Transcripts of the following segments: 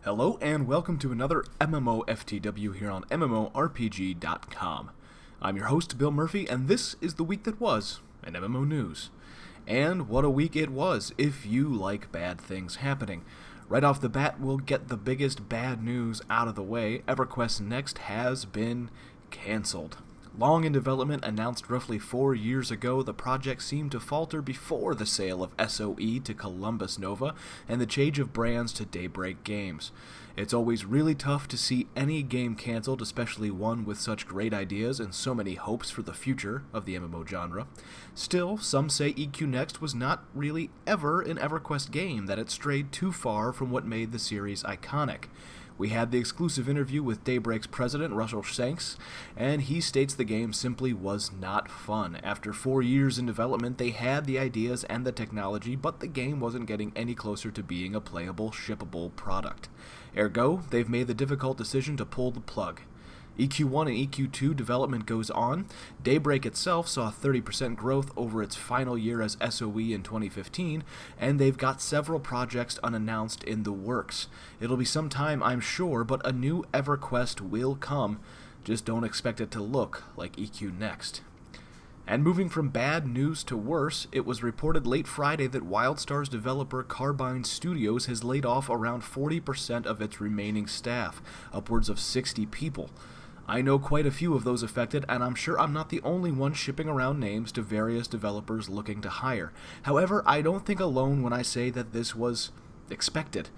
Hello and welcome to another MMOFTW here on MMORPG.com. I'm your host, Bill Murphy, and this is the week that was in MMO news. And what a week it was, if you like bad things happening. Right off the bat, we'll get the biggest bad news out of the way. EverQuest Next has been cancelled. Long in development, announced roughly 4 years ago, the project seemed to falter before the sale of SOE to Columbus Nova and the change of brands to Daybreak Games. It's always really tough to see any game cancelled, especially one with such great ideas and so many hopes for the future of the MMO genre. Still, some say EQ Next was not really ever an EverQuest game, that it strayed too far from what made the series iconic. We had the exclusive interview with Daybreak's president, Russell Shanks, and he states the game simply was not fun. After 4 years in development, they had the ideas and the technology, but the game wasn't getting any closer to being a playable, shippable product. Ergo, they've made the difficult decision to pull the plug. EQ1 and EQ2 development goes on. Daybreak itself saw 30% growth over its final year as SOE in 2015, and they've got several projects unannounced in the works. It'll be some time, I'm sure, but a new EverQuest will come. Just don't expect it to look like EQ Next. And moving from bad news to worse, it was reported late Friday that WildStar's developer Carbine Studios has laid off around 40% of its remaining staff, upwards of 60 people. I know quite a few of those affected, and I'm sure I'm not the only one shipping around names to various developers looking to hire. However, I don't think alone when I say that this was expected.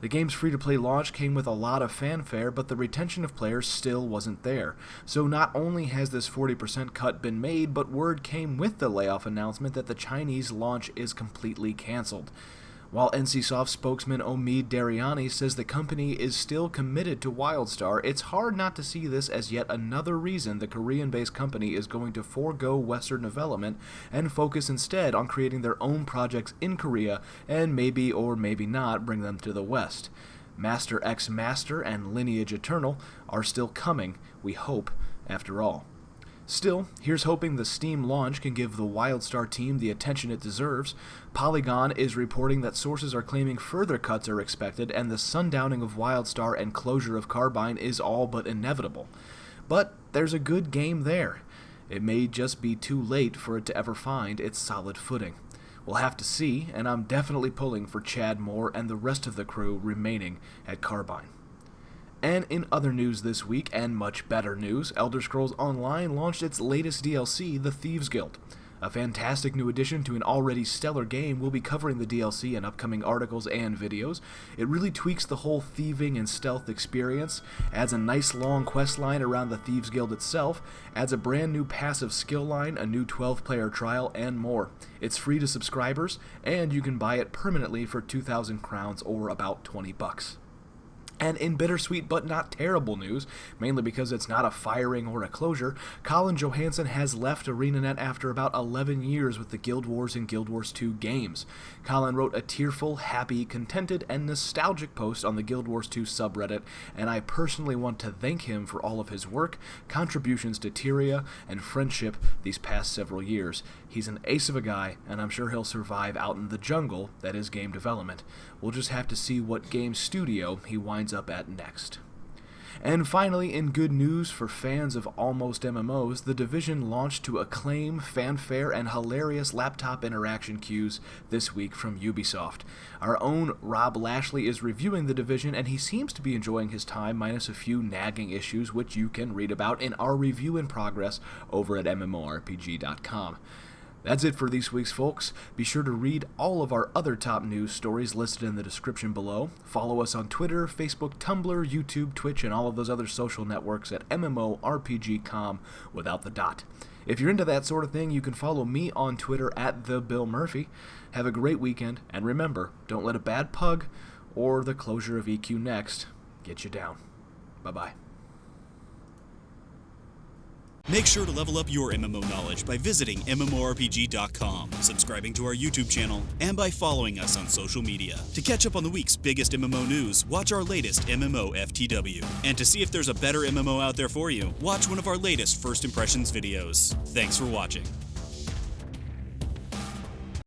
The game's free-to-play launch came with a lot of fanfare, but the retention of players still wasn't there. So not only has this 40% cut been made, but word came with the layoff announcement that the Chinese launch is completely cancelled. While NCSoft spokesman Omid Dariani says the company is still committed to WildStar, it's hard not to see this as yet another reason the Korean-based company is going to forego Western development and focus instead on creating their own projects in Korea and maybe or maybe not bring them to the West. Master X Master and Lineage Eternal are still coming, we hope, after all. Still, here's hoping the Steam launch can give the WildStar team the attention it deserves. Polygon is reporting that sources are claiming further cuts are expected, and the sundowning of WildStar and closure of Carbine is all but inevitable. But there's a good game there. It may just be too late for it to ever find its solid footing. We'll have to see, and I'm definitely pulling for Chad Moore and the rest of the crew remaining at Carbine. And in other news this week, and much better news, Elder Scrolls Online launched its latest DLC, the Thieves Guild. A fantastic new addition to an already stellar game. We'll be covering the DLC in upcoming articles and videos. It really tweaks the whole thieving and stealth experience, adds a nice long quest line around the Thieves Guild itself, adds a brand new passive skill line, a new 12-player trial, and more. It's free to subscribers, and you can buy it permanently for 2,000 crowns or about $20. And in bittersweet but not terrible news, mainly because it's not a firing or a closure, Colin Johansson has left Arenanet after about 11 years with the Guild Wars and Guild Wars 2 games. Colin wrote a tearful, happy, contented, and nostalgic post on the Guild Wars 2 subreddit, and I personally want to thank him for all of his work, contributions to Tyria, and friendship these past several years. He's an ace of a guy, and I'm sure he'll survive out in the jungle that is game development. We'll just have to see what game studio he winds up at next. And finally, in good news for fans of almost MMOs, The Division launched to acclaim, fanfare, and hilarious laptop interaction cues this week from Ubisoft. Our own Rob Lashley is reviewing The Division, and he seems to be enjoying his time, minus a few nagging issues which you can read about in our review in progress over at MMORPG.com. That's it for these week's folks. Be sure to read all of our other top news stories listed in the description below. Follow us on Twitter, Facebook, Tumblr, YouTube, Twitch, and all of those other social networks at MMORPG.com without the dot. If you're into that sort of thing, you can follow me on Twitter at TheBillMurphy. Have a great weekend, and remember, don't let a bad pug or the closure of EQ Next get you down. Bye-bye. Make sure to level up your MMO knowledge by visiting MMORPG.com, subscribing to our YouTube channel, and by following us on social media. To catch up on the week's biggest MMO news, watch our latest MMOFTW. And to see if there's a better MMO out there for you, watch one of our latest First Impressions videos. Thanks for watching.